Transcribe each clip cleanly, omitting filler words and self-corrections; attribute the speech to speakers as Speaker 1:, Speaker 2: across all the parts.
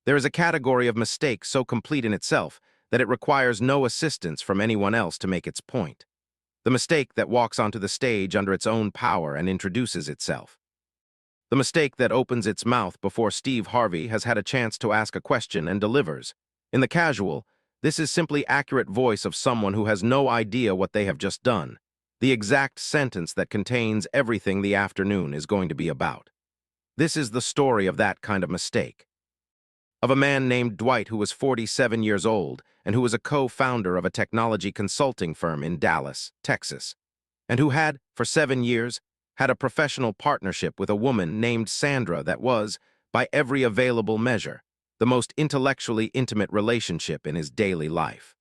Speaker 1: There is a category of mistake so complete in itself that it requires no assistance from anyone else to make its point. The mistake that walks onto the stage under its own power and introduces itself. The mistake that opens its mouth before Steve Harvey has had a chance to ask a question and delivers. In the casual, this is simply accurate voice of someone who has no idea what they have just done. The exact sentence that contains everything the afternoon is going to be about. This is the story of that kind of mistake. Of a man named Dwight who was 47 years old and who was a co-founder of a technology consulting firm in Dallas, Texas, and who had, for 7 years, had a professional partnership with a woman named Sandra that was, by every available measure, the most intellectually intimate relationship in his daily life.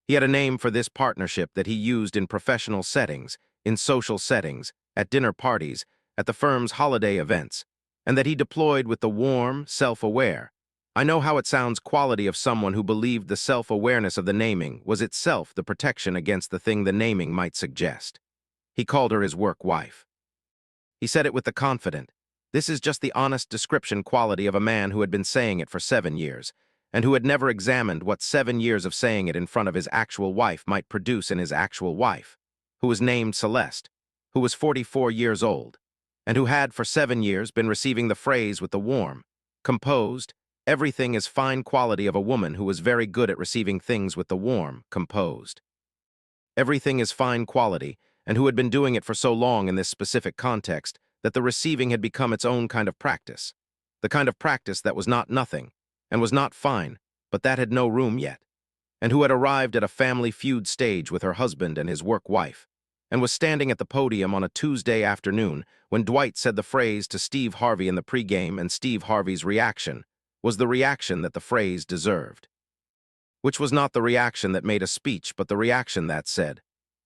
Speaker 1: He had a name for this partnership that he used in professional settings, in social settings, at dinner parties, at the firm's holiday events, and that he deployed with the warm, self-aware. I know how it sounds quality of someone who believed the self-awareness of the naming was itself the protection against the thing the naming might suggest. He called her his work wife. He said it with the confident. This is just the honest description quality of a man who had been saying it for 7 years, and who had never examined what 7 years of saying it in front of his actual wife might produce in his actual wife, who was named Celeste, who was 44 years old, and who had for 7 years been receiving the phrase with the warm, composed, everything is fine quality of a woman who was very good at receiving things with the warm, composed. Everything is fine quality, and who had been doing it for so long in this specific context that the receiving had become its own kind of practice. The kind of practice that was not nothing, and was not fine, but that had no room yet, and who had arrived at a Family Feud stage with her husband and his work wife, and was standing at the podium on a Tuesday afternoon when Dwight said the phrase to Steve Harvey in the pregame, and Steve Harvey's reaction was the reaction that the phrase deserved. Which was not the reaction that made a speech, but the reaction that said,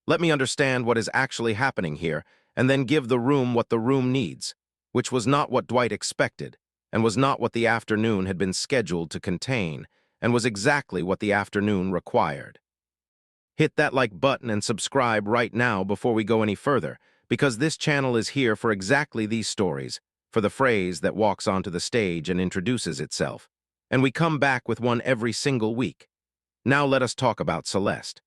Speaker 1: "Let me understand what is actually happening here, and then give the room what the room needs," which was not what Dwight expected, and was not what the afternoon had been scheduled to contain, and was exactly what the afternoon required. Hit that like button and subscribe right now before we go any further, because this channel is here for exactly these stories, for the phrase that walks onto the stage and introduces itself, and we come back with one every single week. Now let us talk about Celeste.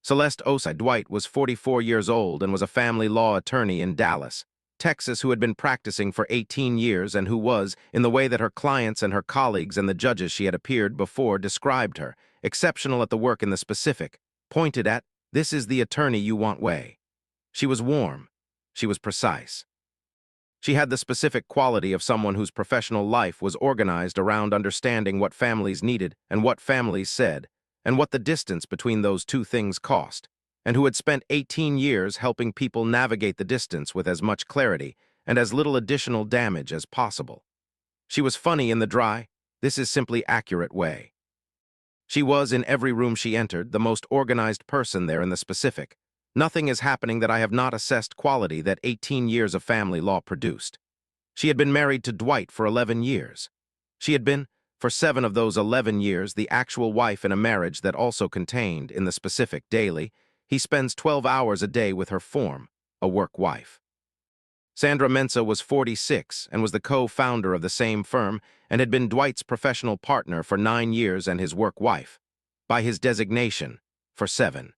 Speaker 1: Celeste Osai Dwight was 44 years old and was a family law attorney in Dallas, Texas, who had been practicing for 18 years and who was, in the way that her clients and her colleagues and the judges she had appeared before described her, exceptional at the work in the specific, pointed at, "This is the attorney you want" way. She was warm. She was precise. She had the specific quality of someone whose professional life was organized around understanding what families needed and what families said, and what the distance between those two things cost, and who had spent 18 years helping people navigate the distance with as much clarity and as little additional damage as possible. She was funny in the dry, this is simply accurate way. She was, in every room she entered, the most organized person there in the specific. Nothing is happening that I have not assessed quality that 18 years of family law produced. She had been married to Dwight for 11 years. She had been, for 7 of those 11 years, the actual wife in a marriage that also contained, in the specific daily, he spends 12 hours a day with her form, a work wife. Sandra Mensah was 46 and was the co-founder of the same firm and had been Dwight's professional partner for 9 years and his work wife, by his designation, for 7.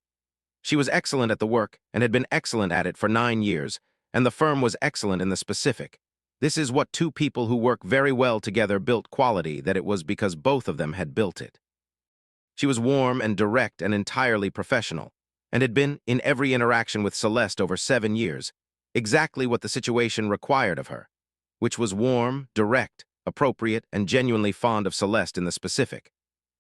Speaker 1: She was excellent at the work and had been excellent at it for 9 years, and the firm was excellent in the specific. This is what two people who work very well together built quality, that it was because both of them had built it. She was warm and direct and entirely professional, and had been, in every interaction with Celeste over 7 years, exactly what the situation required of her, which was warm, direct, appropriate, and genuinely fond of Celeste in the specific.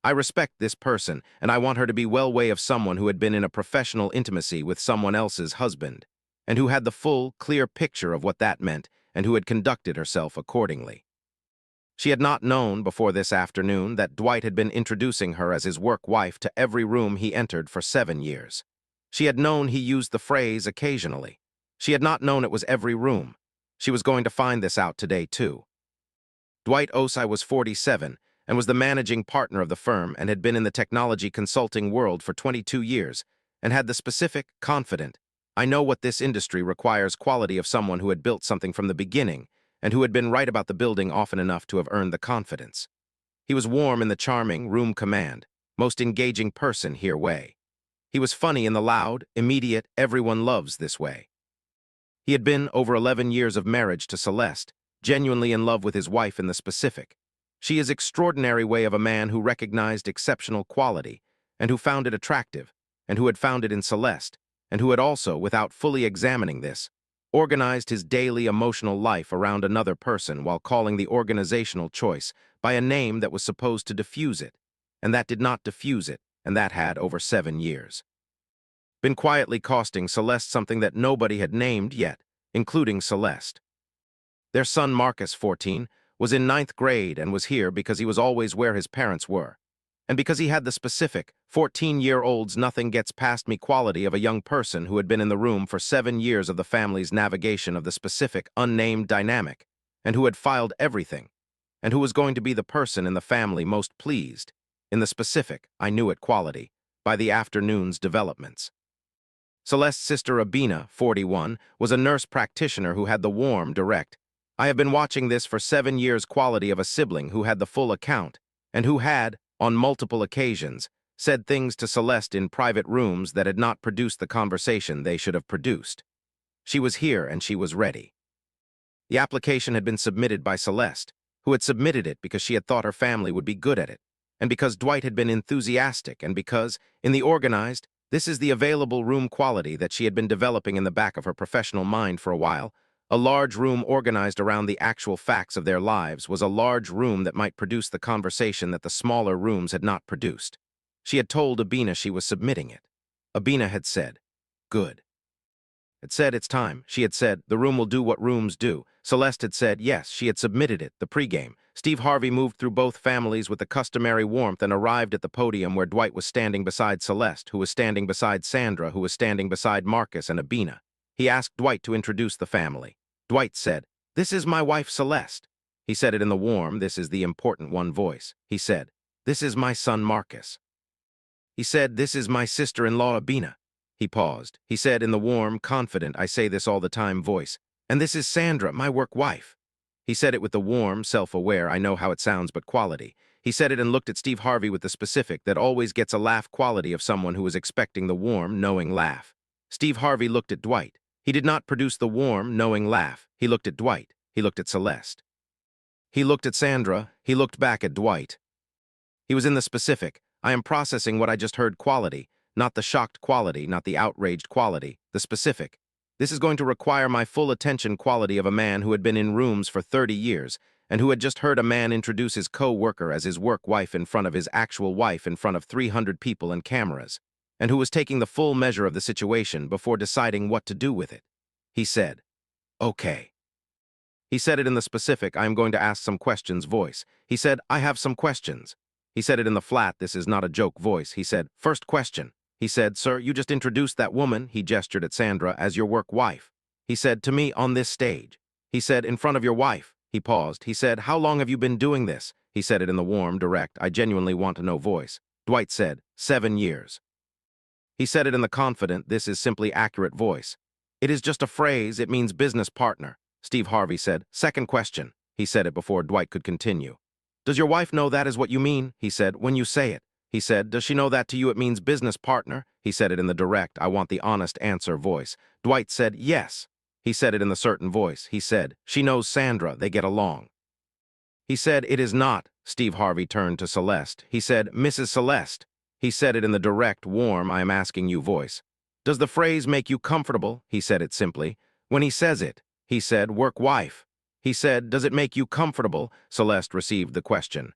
Speaker 1: I respect this person, and I want her to be well way of someone who had been in a professional intimacy with someone else's husband, and who had the full, clear picture of what that meant, and who had conducted herself accordingly. She had not known before this afternoon that Dwight had been introducing her as his work wife to every room he entered for 7 years. She had known he used the phrase occasionally. She had not known it was every room. She was going to find this out today, too. Dwight Osai was 47 and was the managing partner of the firm and had been in the technology consulting world for 22 years and had the specific, confident, "I know what this industry requires" quality of someone who had built something from the beginning and who had been right about the building often enough to have earned the confidence. He was warm in the charming room command, most engaging person here way. He was funny in the loud, immediate, everyone loves this way. He had been over 11 years of marriage to Celeste, genuinely in love with his wife in the specific. She is extraordinary way of a man who recognized exceptional quality, and who found it attractive, and who had found it in Celeste, and who had also, without fully examining this, organized his daily emotional life around another person while calling the organizational choice by a name that was supposed to diffuse it, and that did not diffuse it, and that had, over 7 years, been quietly costing Celeste something that nobody had named yet, including Celeste. Their son Marcus, 14, was in 9th grade and was here because he was always where his parents were, and because he had the specific 14-year-old's nothing gets past me quality of a young person who had been in the room for 7 years of the family's navigation of the specific unnamed dynamic, and who had filed everything, and who was going to be the person in the family most pleased, in the specific, I knew it quality, by the afternoon's developments. Celeste's sister Abina, 41, was a nurse practitioner who had the warm, direct, I have been watching this for 7 years quality of a sibling who had the full account, and who had, on multiple occasions, said things to Celeste in private rooms that had not produced the conversation they should have produced. She was here and she was ready. The application had been submitted by Celeste, who had submitted it because she had thought her family would be good at it, and because Dwight had been enthusiastic, and because, in the organized, this is the available room quality that she had been developing in the back of her professional mind for a while. A large room organized around the actual facts of their lives was a large room that might produce the conversation that the smaller rooms had not produced. She had told Abina she was submitting it. Abina had said, good. Had said, it's time. She had said, the room will do what rooms do. Celeste had said, yes, she had submitted it, the pregame. Steve Harvey moved through both families with the customary warmth and arrived at the podium where Dwight was standing beside Celeste, who was standing beside Sandra, who was standing beside Marcus and Abina. He asked Dwight to introduce the family. Dwight said, this is my wife Celeste. He said it in the warm, this is the important one voice. He said, this is my son Marcus. He said, this is my sister-in-law Abina. He paused. He said in the warm, confident, I say this all the time voice, and this is Sandra, my work wife. He said it with the warm, self-aware, I know how it sounds but quality. He said it and looked at Steve Harvey with the specific that always gets a laugh quality of someone who is expecting the warm, knowing laugh. Steve Harvey looked at Dwight. He did not produce the warm, knowing laugh. He looked at Dwight. He looked at Celeste. He looked at Sandra. He looked back at Dwight. He was in the specific. I am processing what I just heard quality, not the shocked quality, not the outraged quality, the specific. This is going to require my full attention quality of a man who had been in rooms for 30 years and who had just heard a man introduce his co-worker as his work wife in front of his actual wife in front of 300 people and cameras, and who was taking the full measure of the situation before deciding what to do with it. He said, okay. He said it in the specific, I am going to ask some questions voice. He said, I have some questions. He said it in the flat, this is not a joke voice. He said, first question. He said, sir, you just introduced that woman, he gestured at Sandra, as your work wife. He said, to me on this stage. He said, in front of your wife. He paused. He said, how long have you been doing this? He said it in the warm, direct, I genuinely want to know voice. Dwight said, 7 years. He said it in the confident, this is simply accurate voice. It is just a phrase, it means business partner. Steve Harvey said, second question. He said it before Dwight could continue. Does your wife know that is what you mean? He said, when you say it. He said, does she know that to you it means business partner? He said it in the direct, I want the honest answer voice. Dwight said, yes. He said it in the certain voice. He said, she knows Sandra, they get along. He said, it is not. Steve Harvey turned to Celeste. He said, Mrs. Celeste. He said it in the direct, warm, I am asking you voice. Does the phrase make you comfortable? He said it simply. When he says it, he said, work wife. He said, does it make you comfortable? Celeste received the question.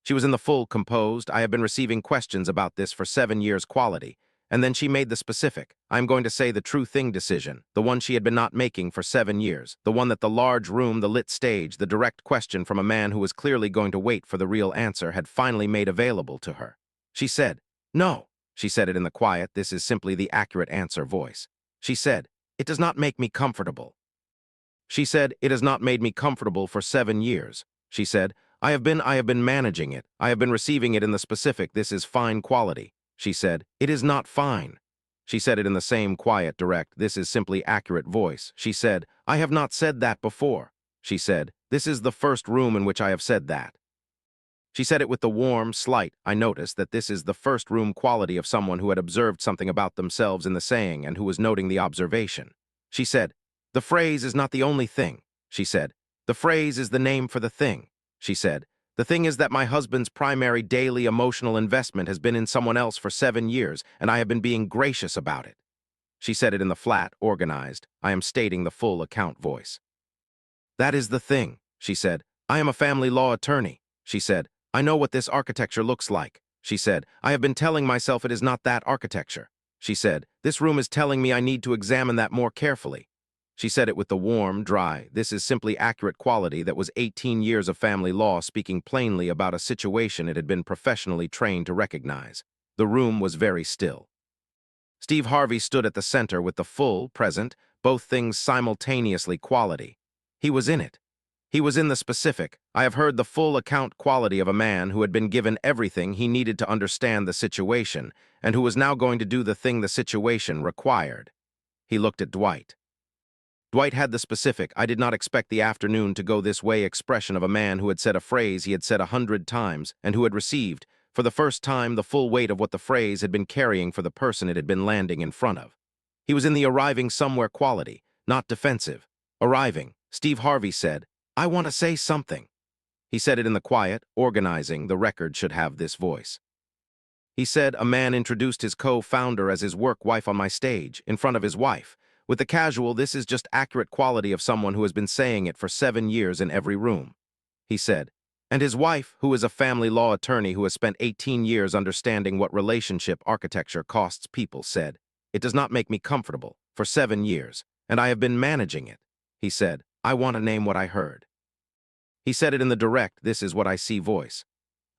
Speaker 1: She was in the full, composed, I have been receiving questions about this for 7 years quality, and then she made the specific, I am going to say the true thing decision, the one she had been not making for 7 years, the one that the large room, the lit stage, the direct question from a man who was clearly going to wait for the real answer had finally made available to her. She said, no. She said it in the quiet, this is simply the accurate answer voice. She said, it does not make me comfortable. She said, it has not made me comfortable for 7 years. She said, I have been managing it. I have been receiving it in the specific. This is fine quality. She said, it is not fine. She said it in the same quiet, direct, this is simply accurate voice. She said, I have not said that before. She said, this is the first room in which I have said that. She said it with the warm, slight, I noticed that this is the first room quality of someone who had observed something about themselves in the saying and who was noting the observation. She said, "The phrase is not the only thing." She said, "The phrase is the name for the thing." She said, "The thing is that my husband's primary daily emotional investment has been in someone else for 7 years, and I have been being gracious about it." She said it in the flat, organized, I am stating the full account voice. "That is the thing," she said. "I am a family law attorney." She said, "I know what this architecture looks like." She said, "I have been telling myself it is not that architecture." She said, "This room is telling me I need to examine that more carefully." She said it with the warm, dry, this is simply accurate quality that was 18 years of family law speaking plainly about a situation it had been professionally trained to recognize. The room was very still. Steve Harvey stood at the center with the full, present, both things simultaneously quality. He was in it. He was in the specific. I have heard the full account quality of a man who had been given everything he needed to understand the situation and who was now going to do the thing the situation required. He looked at Dwight. Dwight had the specific, I did not expect the afternoon to go this way expression of a man who had said a phrase he had said 100 times and who had received, for the first time, the full weight of what the phrase had been carrying for the person it had been landing in front of. He was in the arriving somewhere quality, not defensive. Arriving, Steve Harvey said, "I want to say something." He said it in the quiet, organizing, the record should have this voice. He said, "A man introduced his co-founder as his work wife on my stage, in front of his wife. With the casual, this is just accurate quality of someone who has been saying it for 7 years in every room." He said, "And his wife, who is a family law attorney who has spent 18 years understanding what relationship architecture costs people, said, 'It does not make me comfortable, for 7 years, and I have been managing it.'" He said, "I want to name what I heard." He said it in the direct, this is what I see voice.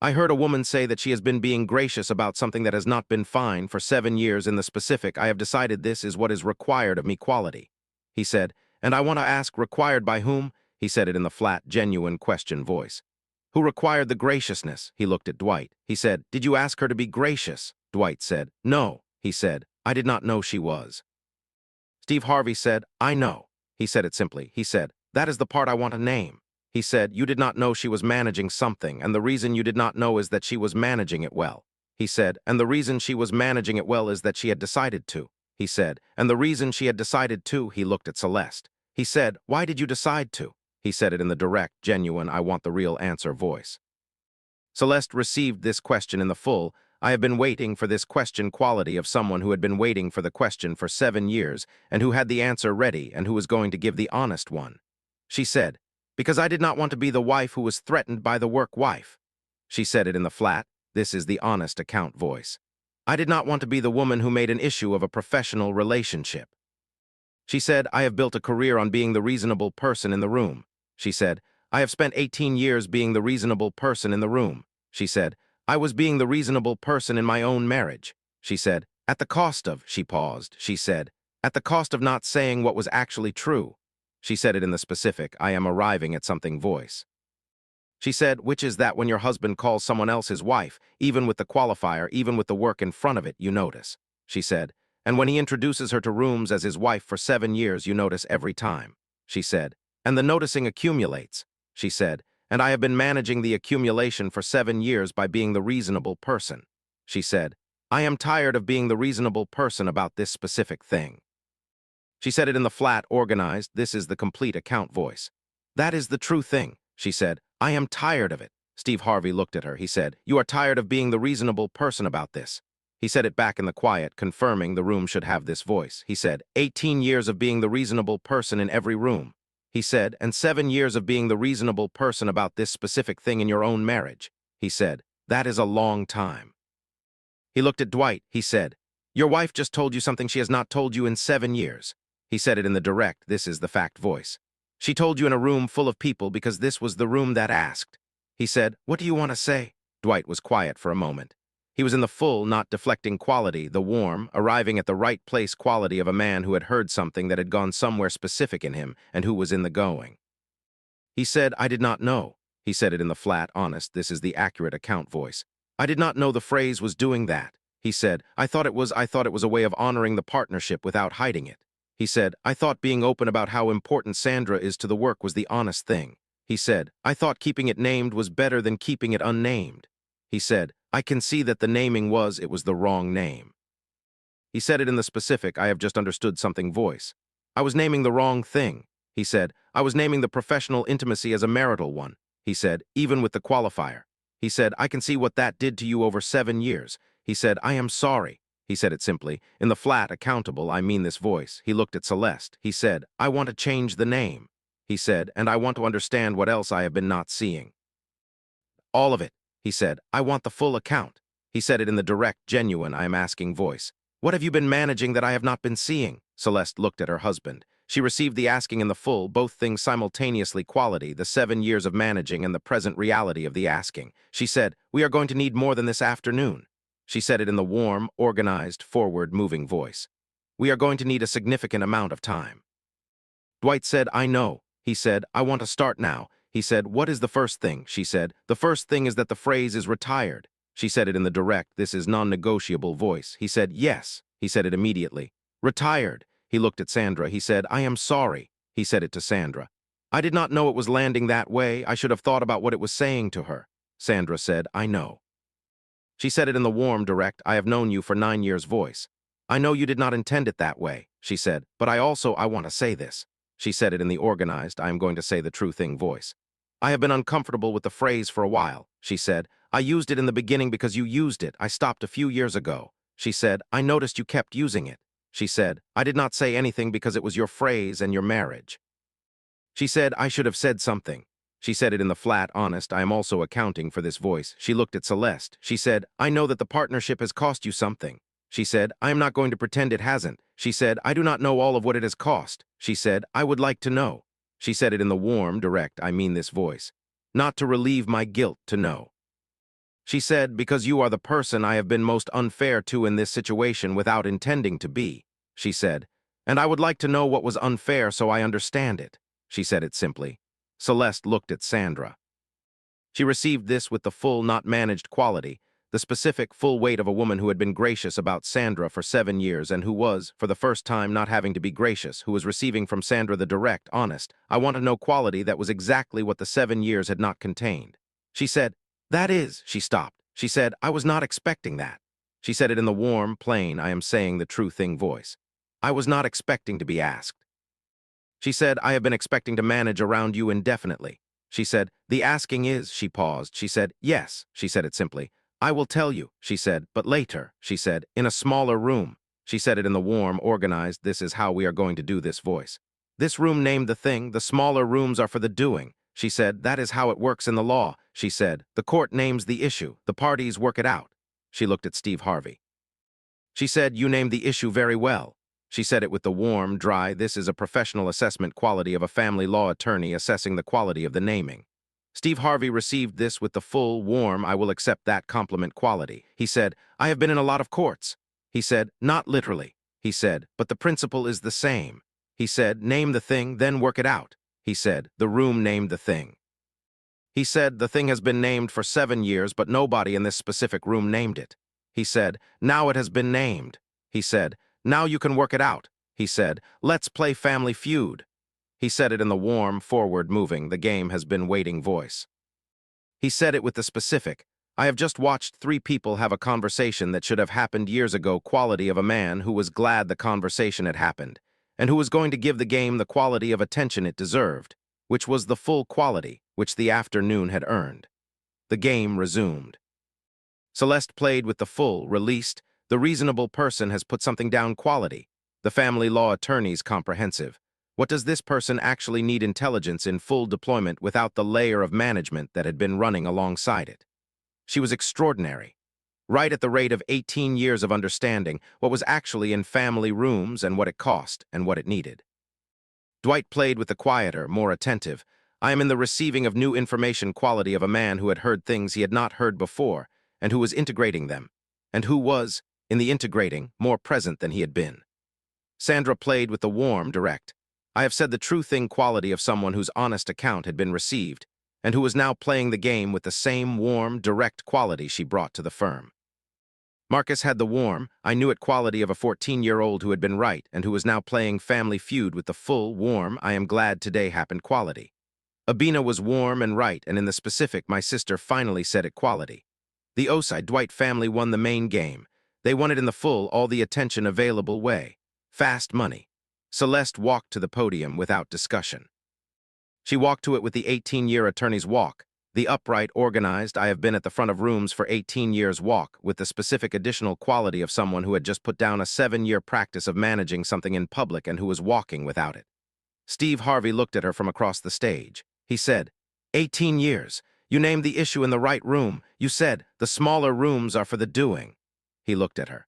Speaker 1: "I heard a woman say that she has been being gracious about something that has not been fine for 7 years in the specific. I have decided this is what is required of me quality." He said, "And I want to ask, required by whom?" He said it in the flat, genuine question voice. "Who required the graciousness?" He looked at Dwight. He said, "Did you ask her to be gracious?" Dwight said, "No." He said, "I did not know she was." Steve Harvey said, "I know." He said it simply. He said, "That is the part I want to name." He said, "You did not know she was managing something, and the reason you did not know is that she was managing it well." He said, "And the reason she was managing it well is that she had decided to." He said, "And the reason she had decided to," he looked at Celeste. He said, "Why did you decide to?" He said it in the direct, genuine, I want the real answer voice. Celeste received this question in the full, I have been waiting for this question quality of someone who had been waiting for the question for 7 years and who had the answer ready and who was going to give the honest one. She said, "Because I did not want to be the wife who was threatened by the work wife." She said it in the flat, this is the honest account voice. "I did not want to be the woman who made an issue of a professional relationship." She said, "I have built a career on being the reasonable person in the room." She said, "I have spent 18 years being the reasonable person in the room." She said, "I was being the reasonable person in my own marriage." She said, "At the cost of," she paused, she said, "at the cost of not saying what was actually true." She said it in the specific, I am arriving at something voice. She said, "Which is that when your husband calls someone else his wife, even with the qualifier, even with the work in front of it, you notice." She said, "And when he introduces her to rooms as his wife for 7 years, you notice every time." She said, "And the noticing accumulates." She said, "And I have been managing the accumulation for 7 years by being the reasonable person." She said, "I am tired of being the reasonable person about this specific thing." She said it in the flat, organized, this is the complete account voice. "That is the true thing," she said. "I am tired of it." Steve Harvey looked at her. He said, "You are tired of being the reasonable person about this." He said it back in the quiet, confirming the room should have this voice. He said, 18 years of being the reasonable person in every room." He said, "And 7 years of being the reasonable person about this specific thing in your own marriage." He said, "That is a long time." He looked at Dwight. He said, "Your wife just told you something she has not told you in 7 years." He said it in the direct, this is the fact voice. "She told you in a room full of people because this was the room that asked." He said, "What do you want to say?" Dwight was quiet for a moment. He was in the full, not deflecting quality, the warm, arriving at the right place quality of a man who had heard something that had gone somewhere specific in him and who was in the going. He said, "I did not know." He said it in the flat, honest, this is the accurate account voice. "I did not know the phrase was doing that." He said, I thought it was a way of honoring the partnership without hiding it." He said, "I thought being open about how important Sandra is to the work was the honest thing." He said, I thought keeping it named was better than keeping it unnamed. He said, I can see that the naming it was the wrong name. He said it in the specific, I have just understood something voice. I was naming the wrong thing. He said, I was naming the professional intimacy as a marital one. He said, even with the qualifier. He said, I can see what that did to you over 7 years. He said, I am sorry. He said it simply. In the flat, accountable, I mean this voice. He looked at Celeste. He said, I want to change the name. He said, and I want to understand what else I have been not seeing. All of it. He said, I want the full account. He said it in the direct, genuine, I am asking voice. What have you been managing that I have not been seeing? Celeste looked at her husband. She received the asking and the full, both things simultaneously quality, the 7 years of managing and the present reality of the asking. She said, we are going to need more than this afternoon. She said it in the warm, organized, forward-moving voice. We are going to need a significant amount of time. Dwight said, I know. He said, I want to start now. He said, what is the first thing? She said, the first thing is that the phrase is retired. She said it in the direct, this is non-negotiable voice. He said, yes. He said it immediately. Retired. He looked at Sandra. He said, I am sorry. He said it to Sandra. I did not know it was landing that way. I should have thought about what it was saying to her. Sandra said, I know. She said it in the warm, direct, I have known you for 9 years voice. I know you did not intend it that way, she said, but I want to say this. She said it in the organized, I am going to say the true thing voice. I have been uncomfortable with the phrase for a while, she said. I used it in the beginning because you used it. I stopped a few years ago. She said, I noticed you kept using it. She said, I did not say anything because it was your phrase and your marriage. She said, I should have said something. She said it in the flat, honest, I am also accounting for this voice. She looked at Celeste. She said, I know that the partnership has cost you something. She said, I am not going to pretend it hasn't. She said, I do not know all of what it has cost. She said, I would like to know. She said it in the warm, direct, I mean this voice. Not to relieve my guilt to know. She said, because you are the person I have been most unfair to in this situation without intending to be. She said, and I would like to know what was unfair so I understand it. She said it simply. Celeste looked at Sandra. She received this with the full, not managed quality, the specific, full weight of a woman who had been gracious about Sandra for 7 years and who was, for the first time, not having to be gracious, who was receiving from Sandra the direct, honest, I want to know quality that was exactly what the 7 years had not contained. She said, that is, she stopped. She said, I was not expecting that. She said it in the warm, plain, I am saying the true thing voice. I was not expecting to be asked. She said, I have been expecting to manage around you indefinitely. She said, the asking is, she paused. She said, yes, she said it simply. I will tell you, she said, but later, she said, in a smaller room. She said it in the warm, organized, this is how we are going to do this voice. This room named the thing, the smaller rooms are for the doing. She said, that is how it works in the law. She said, the court names the issue, the parties work it out. She looked at Steve Harvey. She said, you named the issue very well. She said it with the warm, dry, this is a professional assessment quality of a family law attorney assessing the quality of the naming. Steve Harvey received this with the full, warm, I will accept that compliment quality. He said, I have been in a lot of courts. He said, not literally. He said, but the principle is the same. He said, name the thing, then work it out. He said, the room named the thing. He said, the thing has been named for 7 years, but nobody in this specific room named it. He said, now it has been named. He said, now you can work it out. He said, let's play Family Feud. He said it in the warm, forward-moving, the game has been waiting voice. He said it with the specific, I have just watched 3 people have a conversation that should have happened years ago quality of a man who was glad the conversation had happened, and who was going to give the game the quality of attention it deserved, which was the full quality which the afternoon had earned. The game resumed. Celeste played with the full, released, the reasonable person has put something down quality, the family law attorney's comprehensive. What does this person actually need intelligence in full deployment without the layer of management that had been running alongside it? She was extraordinary. Right at the rate of 18 years of understanding what was actually in family rooms and what it cost and what it needed. Dwight played with the quieter, more attentive, I am in the receiving of new information quality of a man who had heard things he had not heard before and who was integrating them, and who was, in the integrating, more present than he had been. Sandra played with the warm, direct, I have said the true thing quality of someone whose honest account had been received, and who was now playing the game with the same warm, direct quality she brought to the firm. Marcus had the warm, I knew it quality of a 14-year-old who had been right and who was now playing Family Feud with the full, warm, I am glad today happened quality. Abina was warm and right, and in the specific, my sister finally said equality. The Osai Dwight family won the main game. They won it in the full, all the attention available way. Fast money. Celeste walked to the podium without discussion. She walked to it with the 18-year attorney's walk, the upright, organized, I have been at the front of rooms for 18 years walk, with the specific additional quality of someone who had just put down a 7-year practice of managing something in public and who was walking without it. Steve Harvey looked at her from across the stage. He said, 18 years. You named the issue in the right room. You said, the smaller rooms are for the doing. He looked at her.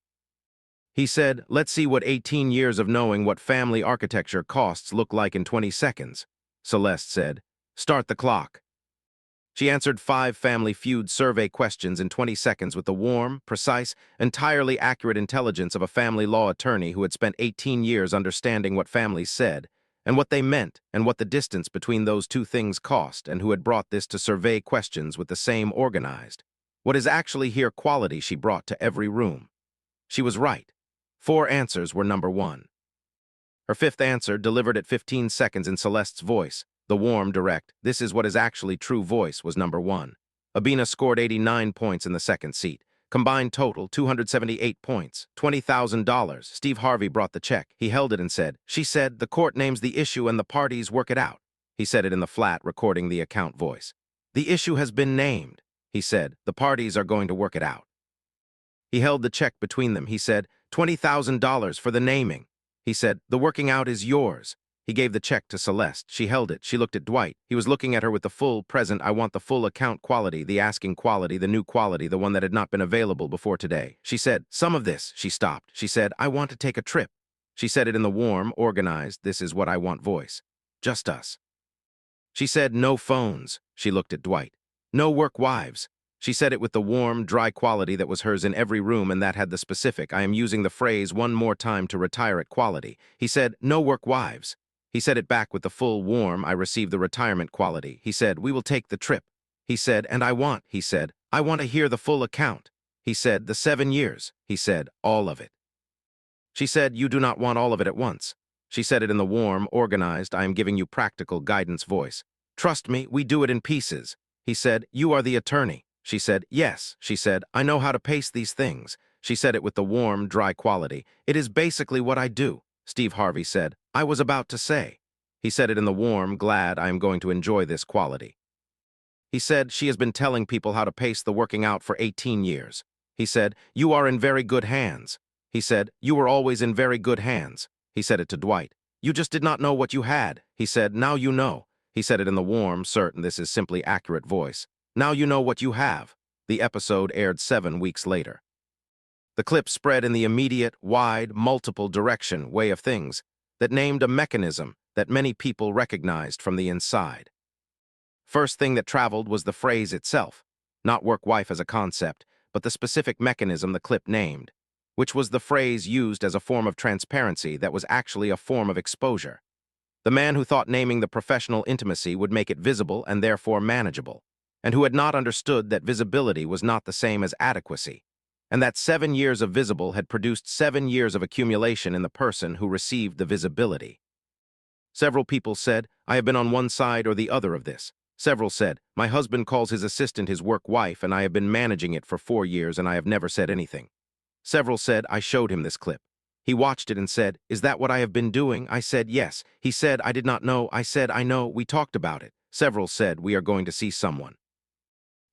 Speaker 1: He said, let's see what 18 years of knowing what family architecture costs look like in 20 seconds. Celeste said, start the clock. She answered 5 Family Feud survey questions in 20 seconds with the warm, precise, entirely accurate intelligence of a family law attorney who had spent 18 years understanding what families said, and what they meant, and what the distance between those two things cost, and who had brought this to survey questions with the same organized. What is actually here quality she brought to every room. She was right. 4 answers were number 1. Her 5th answer, delivered at 15 seconds in Celeste's voice, the warm, direct, this is what is actually true voice, was number 1. Abina scored 89 points in the second seat. Combined total, 278 points, $20,000. Steve Harvey brought the check. He held it and said, she said, the court names the issue and the parties work it out. He said it in the flat, recording the account voice. The issue has been named. He said, the parties are going to work it out. He held the check between them. He said, $20,000 for the naming. He said, the working out is yours. He gave the check to Celeste. She held it. She looked at Dwight. He was looking at her with the full, present, I want the full account quality, the asking quality, the new quality, the one that had not been available before today. She said, some of this. She stopped. She said, I want to take a trip. She said it in the warm, organized, this is what I want voice. Just us. She said, no phones. She looked at Dwight. No work wives. She said it with the warm, dry quality that was hers in every room, and that had the specific, I am using the phrase one more time to retire it quality. He said, no work wives. He said it back with the full, warm, I received the retirement quality. He said, we will take the trip. He said, and I want, he said, I want to hear the full account. He said, the 7 years. He said, all of it. She said, you do not want all of it at once. She said it in the warm, organized, I am giving you practical guidance voice. Trust me, we do it in pieces. He said, you are the attorney. She said, yes. She said, I know how to pace these things. She said it with the warm, dry quality. It is basically what I do. Steve Harvey said, I was about to say. He said it in the warm, glad, I am going to enjoy this quality. He said, she has been telling people how to pace the working out for 18 years. He said, you are in very good hands. He said, you were always in very good hands. He said it to Dwight. You just did not know what you had. He said, now you know. He said it in the warm, certain, this is simply accurate voice. Now you know what you have. The episode aired 7 weeks later. The clip spread in the immediate, wide, multiple direction way of things that named a mechanism that many people recognized from the inside. First thing that traveled was the phrase itself, not work-wife as a concept, but the specific mechanism the clip named, which was the phrase used as a form of transparency that was actually a form of exposure. The man who thought naming the professional intimacy would make it visible and therefore manageable, and who had not understood that visibility was not the same as adequacy, and that 7 years of visible had produced 7 years of accumulation in the person who received the visibility. Several people said, I have been on one side or the other of this. Several said, my husband calls his assistant his work wife and I have been managing it for 4 years and I have never said anything. Several said, I showed him this clip. He watched it and said, is that what I have been doing? I said, yes. He said, I did not know. I said, I know. We talked about it. Several said, we are going to see someone.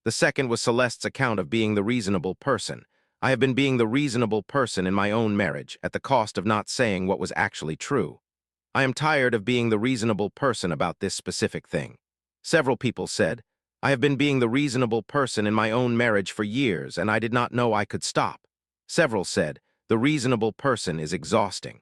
Speaker 1: The second was Celeste's account of being the reasonable person. I have been being the reasonable person in my own marriage at the cost of not saying what was actually true. I am tired of being the reasonable person about this specific thing. Several people said, I have been being the reasonable person in my own marriage for years and I did not know I could stop. Several said, the reasonable person is exhausting.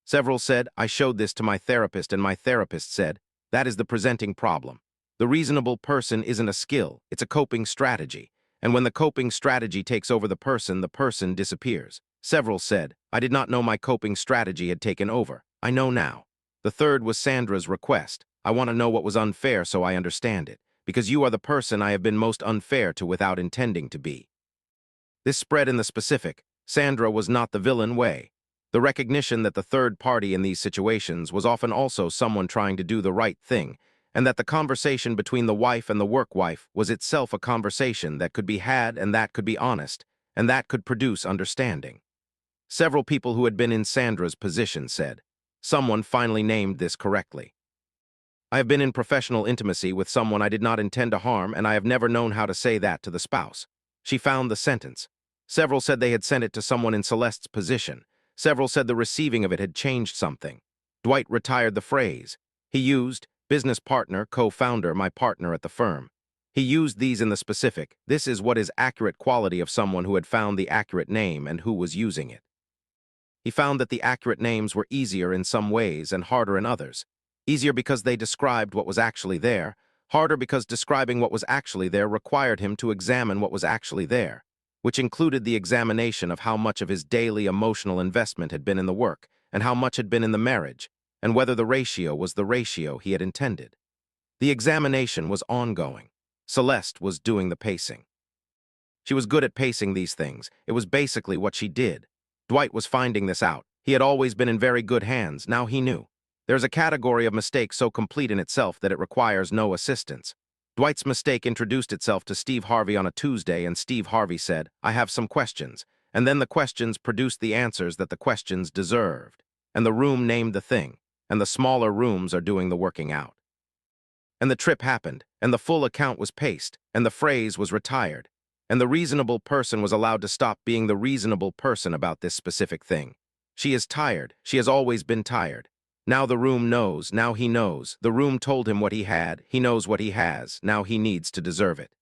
Speaker 1: Several said, I showed this to my therapist and my therapist said, that is the presenting problem. The reasonable person isn't a skill, it's a coping strategy. And when the coping strategy takes over the person disappears. Several said, I did not know my coping strategy had taken over. I know now. The third was Sandra's request. I want to know what was unfair so I understand it, because you are the person I have been most unfair to without intending to be. This spread in the specific. Sandra was not the villain way. The recognition that the third party in these situations was often also someone trying to do the right thing, and that the conversation between the wife and the work wife was itself a conversation that could be had and that could be honest, and that could produce understanding. Several people who had been in Sandra's position said, "Someone finally named this correctly. I have been in professional intimacy with someone I did not intend to harm, and I have never known how to say that to the spouse." She found the sentence. Several said they had sent it to someone in Celeste's position. Several said the receiving of it had changed something. Dwight retired the phrase. He used, business partner, co-founder, my partner at the firm. He used these in the specific. This is what is accurate quality of someone who had found the accurate name and who was using it. He found that the accurate names were easier in some ways and harder in others. Easier because they described what was actually there, harder because describing what was actually there required him to examine what was actually there, which included the examination of how much of his daily emotional investment had been in the work and how much had been in the marriage, and whether the ratio was the ratio he had intended. The examination was ongoing. Celeste was doing the pacing. She was good at pacing these things. It was basically what she did. Dwight was finding this out. He had always been in very good hands. Now he knew. There's a category of mistake so complete in itself that it requires no assistance. Dwight's mistake introduced itself to Steve Harvey on a Tuesday, and Steve Harvey said, "I have some questions." And then the questions produced the answers that the questions deserved. And the room named the thing. And the smaller rooms are doing the working out. And the trip happened, and the full account was paced, and the phrase was retired. And the reasonable person was allowed to stop being the reasonable person about this specific thing. She is tired. She has always been tired. Now the room knows. Now he knows. The room told him what he had. He knows what he has. Now he needs to deserve it.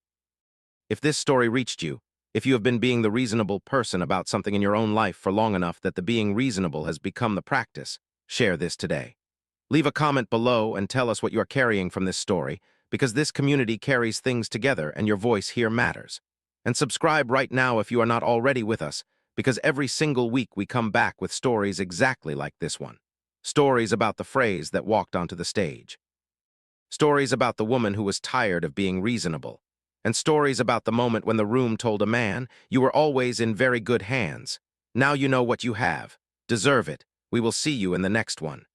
Speaker 1: If this story reached you, if you have been being the reasonable person about something in your own life for long enough that the being reasonable has become the practice, share this today. Leave a comment below and tell us what you are carrying from this story, because this community carries things together and your voice here matters. And subscribe right now if you are not already with us, because every single week we come back with stories exactly like this one. Stories about the phrase that walked onto the stage. Stories about the woman who was tired of being reasonable. And stories about the moment when the room told a man, "You were always in very good hands. Now you know what you have. Deserve it. We will see you in the next one."